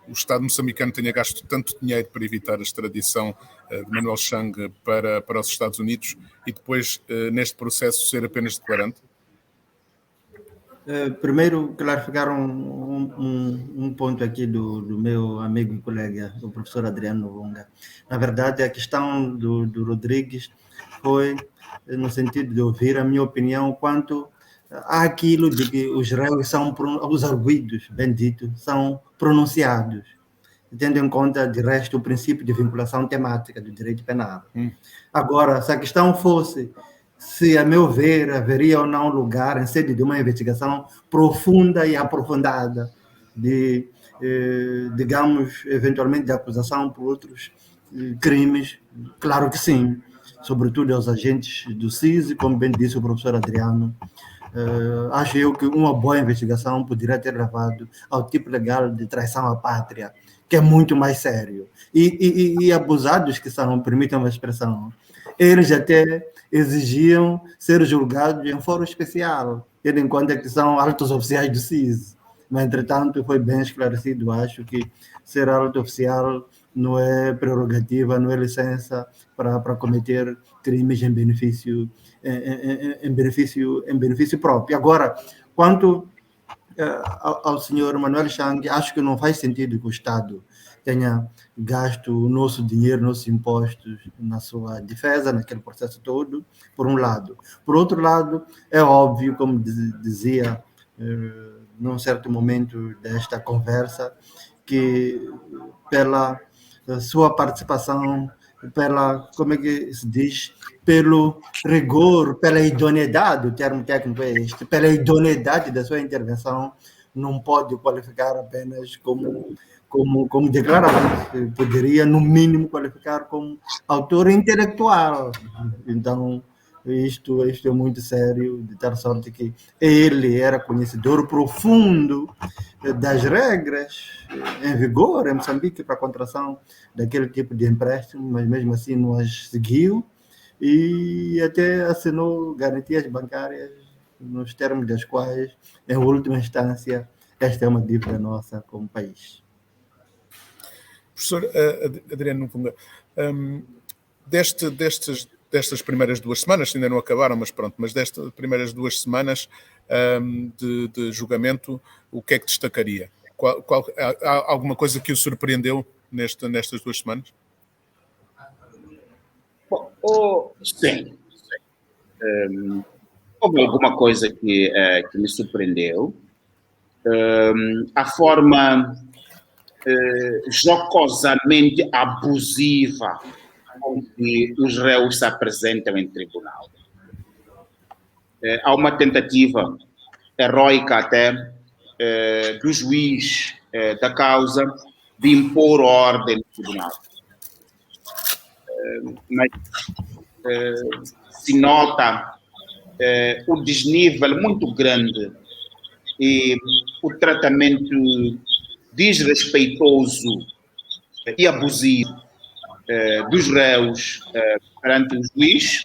o Estado moçambicano tenha gasto tanto dinheiro para evitar a extradição de Manuel Chang para os Estados Unidos e depois, neste processo, ser apenas declarante? Primeiro, clarificar um ponto aqui do meu amigo e colega, o professor Adriano Lunga. Na verdade, a questão do Rodrigues foi no sentido de ouvir a minha opinião quanto àquilo de que os réus são, os arguidos, bem dito, são pronunciados, tendo em conta, de resto, o princípio de vinculação temática do direito penal. Agora, se a questão fosse se, a meu ver, haveria ou não lugar em sede de uma investigação profunda e aprofundada de, digamos, eventualmente de acusação por outros crimes, claro que sim, sobretudo aos agentes do CIS, como bem disse o professor Adriano. Acho eu que uma boa investigação poderia ter levado ao tipo legal de traição à pátria, que é muito mais sério. E abusados que são, permitam uma expressão, eles até exigiam ser julgados em fórum especial, tendo em conta que são altos oficiais do CIS. Mas, entretanto, foi bem esclarecido, acho que ser alto oficial não é prerrogativa, não é licença para cometer crimes em benefício próprio. Agora, quanto ao senhor Manuel Chang, acho que não faz sentido que o Estado tenha gasto o nosso dinheiro, nossos impostos na sua defesa, naquele processo todo, por um lado. Por outro lado, é óbvio, como dizia num certo momento desta conversa, que pela sua participação, como é que se diz, pelo rigor, pela idoneidade, o termo técnico é este, pela idoneidade da sua intervenção, não pode qualificar apenas como declarante, poderia, no mínimo, qualificar como autor intelectual. Então, isto é muito sério, de tal sorte que ele era conhecedor profundo das regras em vigor em Moçambique para a contração daquele tipo de empréstimo, mas mesmo assim não as seguiu e até assinou garantias bancárias nos termos das quais, em última instância, esta é uma dívida nossa como país. Professor Adriano Nfunga, destas primeiras 2 semanas, ainda não acabaram, mas destas primeiras 2 semanas de julgamento, o que é que destacaria? Há alguma coisa que o surpreendeu nestas 2 semanas? Sim. Houve alguma coisa que me surpreendeu. A forma jocosamente abusiva com que os réus se apresentam em tribunal. Há uma tentativa heróica até do juiz da causa de impor ordem no tribunal. Mas se nota o desnível muito grande e o tratamento desrespeitoso e abusivo dos réus perante o juiz,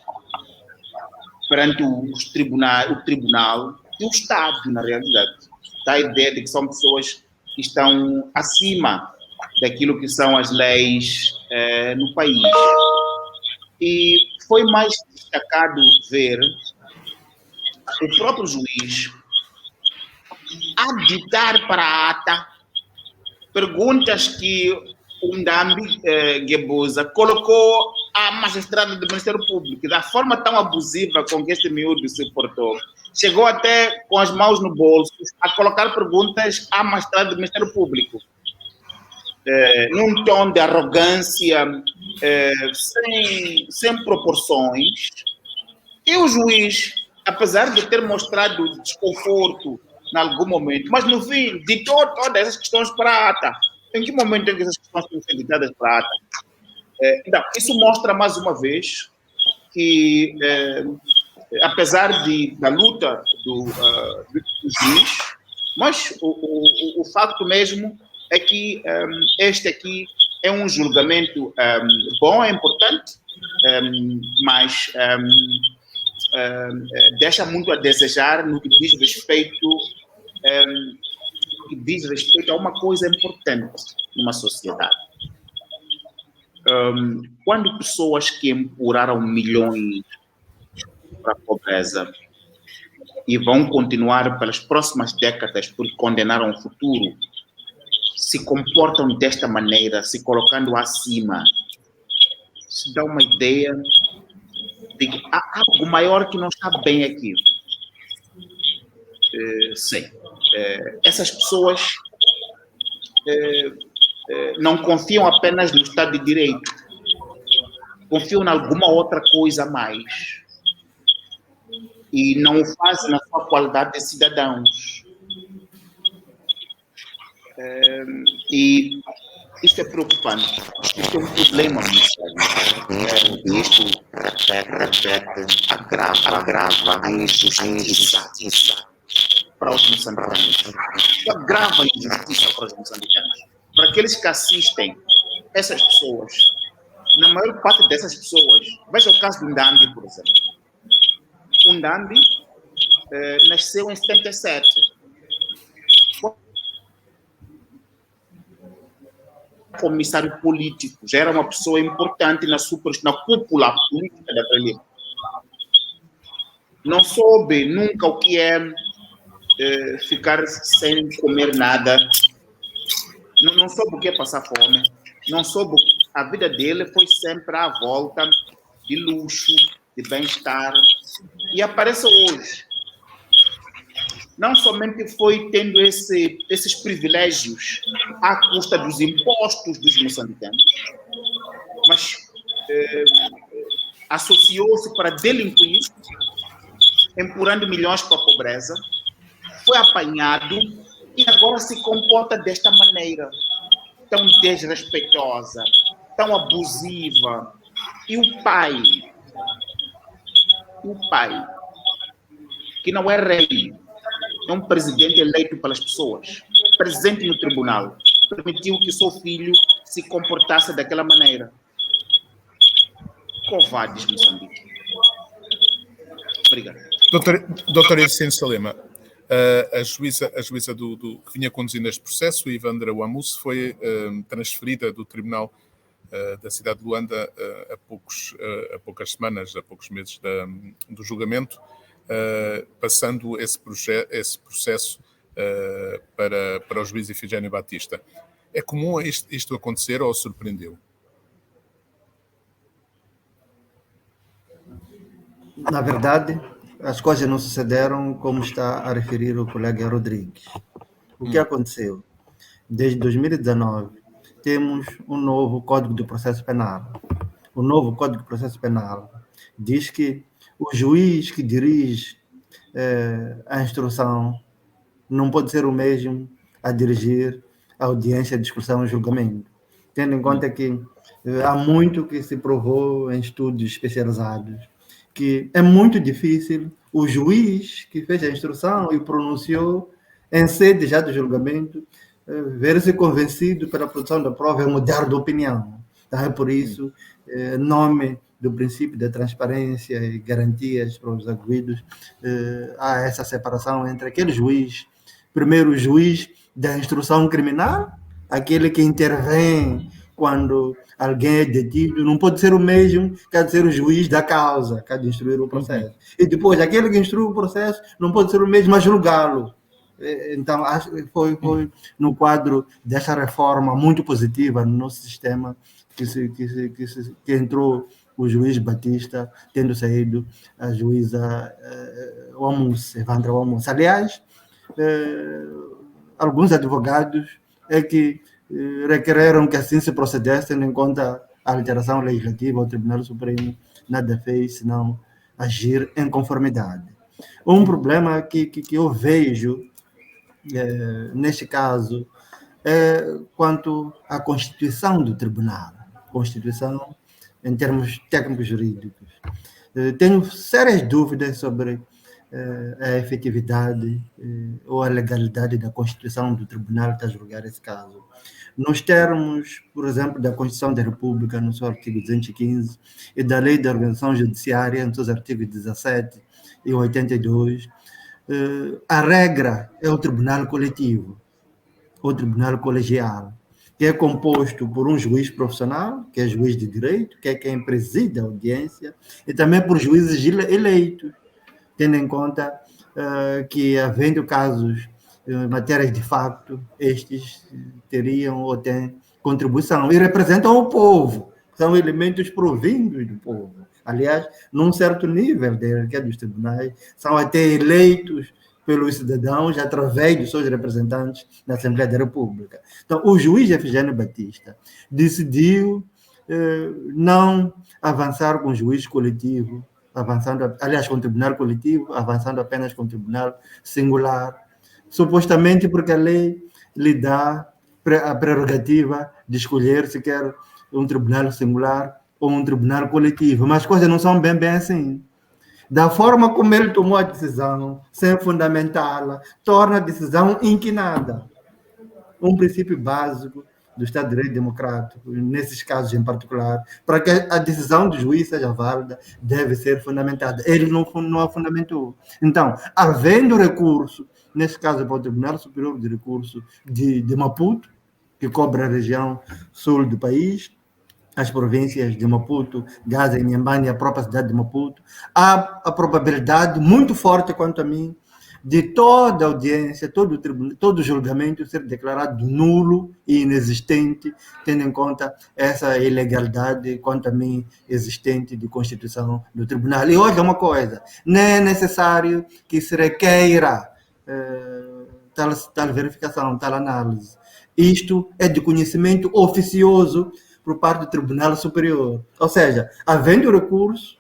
perante o tribunal e o Estado, na realidade. Dá a ideia de que são pessoas que estão acima daquilo que são as leis no país. E foi mais destacado ver o próprio juiz a ditar para a ata perguntas que o Ndambi Guebuza colocou à magistrada do Ministério Público, da forma tão abusiva com que este miúdo se portou. Chegou até com as mãos no bolso a colocar perguntas à magistrada do Ministério Público, num tom de arrogância, sem proporções. E o juiz, apesar de ter mostrado desconforto em algum momento, mas no fim ditou todas essas questões para a ata. Em que momento é que essas questões têm sido ditadas para a ata? Então, isso mostra mais uma vez que, apesar da luta do juiz, mas o facto mesmo é que este aqui é um julgamento bom, é importante, mas deixa muito a desejar no que diz respeito a uma coisa importante numa sociedade. Quando pessoas que empurraram milhões para a pobreza e vão continuar pelas próximas décadas porque condenaram o futuro, se comportam desta maneira, se colocando acima, se dá uma ideia de que há algo maior que não está bem aqui. Sim. Essas pessoas não confiam apenas no Estado de Direito, confiam em alguma outra coisa a mais e não o fazem na sua qualidade de cidadãos. E isto é preocupante. Isto é um problema muito sério. Isto agrava a injustiça para os moçambicanos. Isto agrava a injustiça para os moçambicanos. Para aqueles que assistem essas pessoas, na maior parte dessas pessoas, veja o caso do Ndambi, por exemplo. O Ndambi nasceu em 77. Comissário político, já era uma pessoa importante na cúpula política da Frelimo. Não soube nunca o que é ficar sem comer nada não soube o que é passar fome, não soube. A vida dele foi sempre à volta de luxo, de bem-estar, e aparece hoje. Não somente foi tendo esses privilégios à custa dos impostos dos moçambicanos, mas associou-se para delinquir, empurrando milhões para a pobreza, foi apanhado e agora se comporta desta maneira, tão desrespeitosa, tão abusiva. E o pai, que não é rei, é um presidente eleito pelas pessoas, presente no tribunal, permitiu que seu filho se comportasse daquela maneira. Covardes, Moçambique. Obrigado. Doutora Ercílio Salema, a juíza que vinha conduzindo este processo, Ivandra Wamus, foi transferida do tribunal da cidade de Luanda há poucas semanas, há poucos meses do julgamento, passando esse processo para o juiz Ifigênio Batista. É comum isto acontecer ou surpreendeu? Na verdade, as coisas não sucederam como está a referir o colega Rodrigues. O que aconteceu? Desde 2019, temos um novo Código do Processo Penal. O novo Código do Processo Penal diz que o juiz que dirige a instrução não pode ser o mesmo a dirigir a audiência de discussão e julgamento, tendo em conta que há muito que se provou em estudos especializados que é muito difícil o juiz que fez a instrução e pronunciou em sede já do julgamento ver-se convencido pela produção da prova e mudar de opinião. Então, é por isso, em nome do princípio da transparência e garantias para os arguidos, há essa separação entre aquele juiz, primeiro o juiz da instrução criminal, aquele que intervém quando alguém é detido, não pode ser o mesmo que há de ser o juiz da causa, que há de instruir o processo. E depois, aquele que instrui o processo não pode ser o mesmo a julgá-lo. Então, foi no quadro dessa reforma muito positiva no nosso sistema que entrou o juiz Batista, tendo saído a juíza Evandra Wamus. Aliás, alguns advogados que requereram que assim se procedesse, tendo em conta a alteração legislativa, o Tribunal Supremo nada fez senão agir em conformidade. Um problema que eu vejo neste caso é quanto à constituição do tribunal, constituição em termos técnicos jurídicos. Tenho sérias dúvidas sobre a efetividade ou a legalidade da constituição do tribunal que está a julgar esse caso. Nos termos, por exemplo, da Constituição da República, no seu artigo 215, e da Lei da Organização Judiciária, nos seus artigos 17 e 82, a regra é o tribunal coletivo, o tribunal colegial, que é composto por um juiz profissional, que é juiz de direito, que é quem preside a audiência, e também por juízes eleitos, tendo em conta que, havendo casos, matérias de facto, estes teriam ou têm contribuição e representam o povo, são elementos provindos do povo. Aliás, num certo nível da hierarquia dos tribunais, são até eleitos pelos cidadãos através dos seus representantes na Assembleia da República. Então, o juiz Ifigênio Batista decidiu não avançar com o juiz coletivo, com o tribunal coletivo, avançando apenas com o tribunal singular, supostamente porque a lei lhe dá a prerrogativa de escolher se quer um tribunal singular ou um tribunal coletivo, mas as coisas não são bem assim. Da forma como ele tomou a decisão, sem fundamentá-la, torna a decisão inquinada. Um princípio básico do Estado de Direito Democrático, nesses casos em particular, para que a decisão do juiz seja válida, deve ser fundamentada. Ele não a fundamentou. Então, havendo recurso, nesse caso para o Tribunal Superior de Recurso de Maputo, que cobre a região sul do país, as províncias de Maputo, Gaza e Inhambane e a própria cidade de Maputo, há a probabilidade muito forte, quanto a mim, de toda a audiência, todo o julgamento ser declarado nulo e inexistente, tendo em conta essa ilegalidade, quanto a mim, existente de constituição do tribunal. E olha uma coisa, não é necessário que se requeira tal verificação, tal análise. Isto é de conhecimento oficioso por parte do Tribunal Superior. Ou seja, havendo recurso,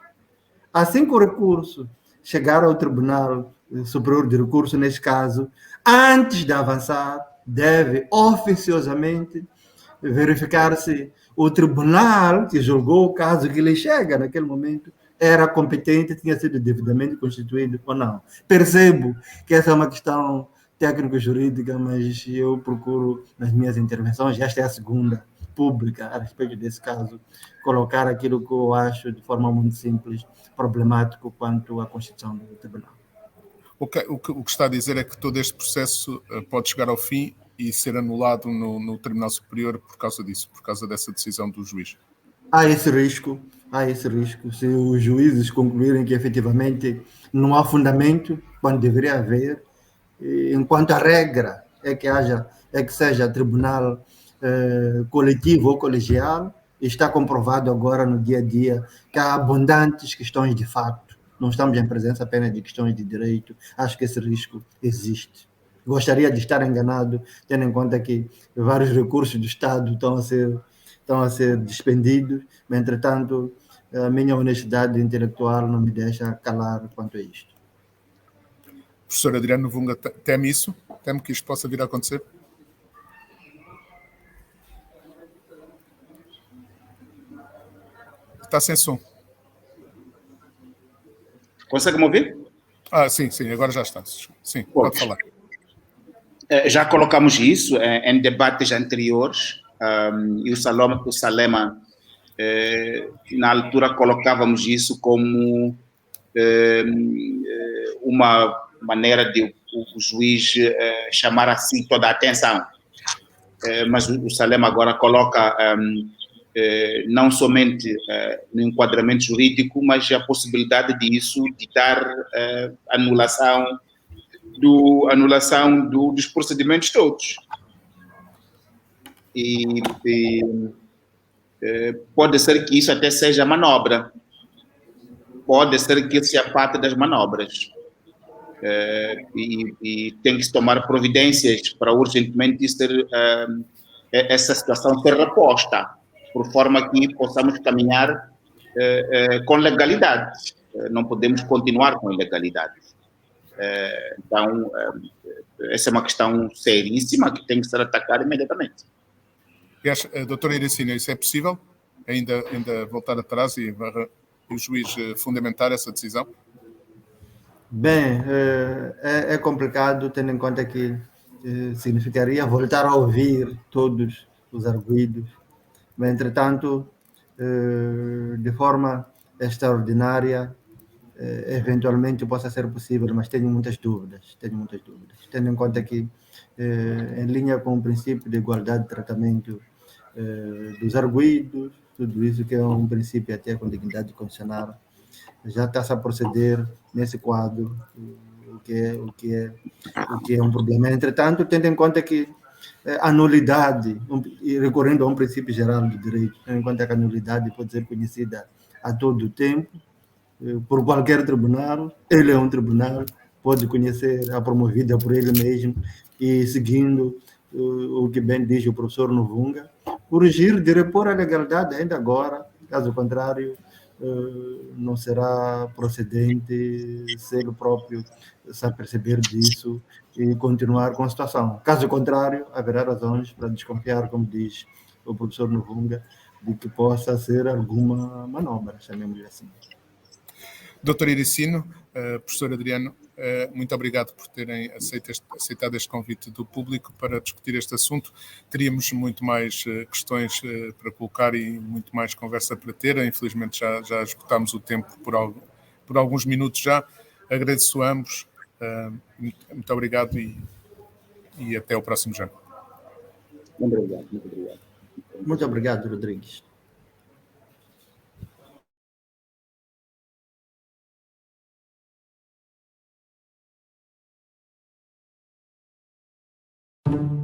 assim que o recurso chegar ao Tribunal Superior de Recurso, neste caso, antes de avançar, deve oficiosamente verificar se o tribunal que julgou o caso que lhe chega naquele momento era competente, tinha sido devidamente constituído ou não. Percebo que essa é uma questão técnico-jurídica, mas eu procuro, nas minhas intervenções, esta é a segunda pública a respeito desse caso, colocar aquilo que eu acho de forma muito simples, problemático quanto à Constituição do Tribunal. O que está a dizer é que todo este processo pode chegar ao fim e ser anulado no Tribunal Superior por causa disso, por causa dessa decisão do juiz. Há esse risco. Se os juízes concluírem que efetivamente não há fundamento, quando deveria haver, enquanto a regra é que seja tribunal coletivo ou colegial, está comprovado agora no dia a dia que há abundantes questões de fato. Não estamos em presença apenas de questões de direito. Acho que esse risco existe. Gostaria de estar enganado, tendo em conta que vários recursos do Estado estão a ser despendidos, mas, entretanto, a minha honestidade intelectual não me deixa calar quanto a isto. Professor Adriano Vunga teme isso? Teme que isto possa vir a acontecer? Está sem som. Consegue-me ouvir? Sim, agora já está. Sim, pode falar. Já colocamos isso em debates anteriores, e o Salema, na altura, colocávamos isso como uma maneira de o juiz chamar a si toda a atenção. Mas o Salema agora coloca não somente no enquadramento jurídico, mas a possibilidade disso ditar anulação dos procedimentos todos. E pode ser que isso até seja manobra. Pode ser que isso seja parte das manobras. E tem que se tomar providências para urgentemente essa situação ser reposta, por forma que possamos caminhar com legalidade. Não podemos continuar com ilegalidade. Então, essa é uma questão seríssima que tem que ser atacada imediatamente. Doutora Iracina, isso é possível? Ainda voltar atrás e o juiz fundamentar essa decisão? Bem, é complicado, tendo em conta que significaria voltar a ouvir todos os arguidos, mas, entretanto, de forma extraordinária, eventualmente possa ser possível, mas tenho muitas dúvidas, tendo em conta que, em linha com o princípio de igualdade de tratamento dos arguidos, tudo isso que é um princípio até com dignidade constitucional, já está-se a proceder nesse quadro, o que é um problema. Entretanto, tendo em conta que a nulidade, recorrendo a um princípio geral do direito, tendo em conta que a nulidade pode ser conhecida a todo o tempo, por qualquer tribunal, ele é um tribunal, pode conhecer a promovida por ele mesmo, e seguindo o que bem diz o professor Novunga, urgir de repor a legalidade ainda agora, caso contrário, não será procedente se ele próprio se aperceber disso e continuar com a situação. Caso contrário, haverá razões para desconfiar, como diz o professor Novunga, de que possa ser alguma manobra, chamemos assim. Doutor Iracino, professor Adriano, muito obrigado por terem aceitado este convite do público para discutir este assunto. Teríamos muito mais questões para colocar e muito mais conversa para ter. Infelizmente já esgotámos o tempo por alguns minutos já. Agradeço a ambos. Muito obrigado e até o próximo já. Muito obrigado. Muito obrigado, Rodrigues. Obrigado.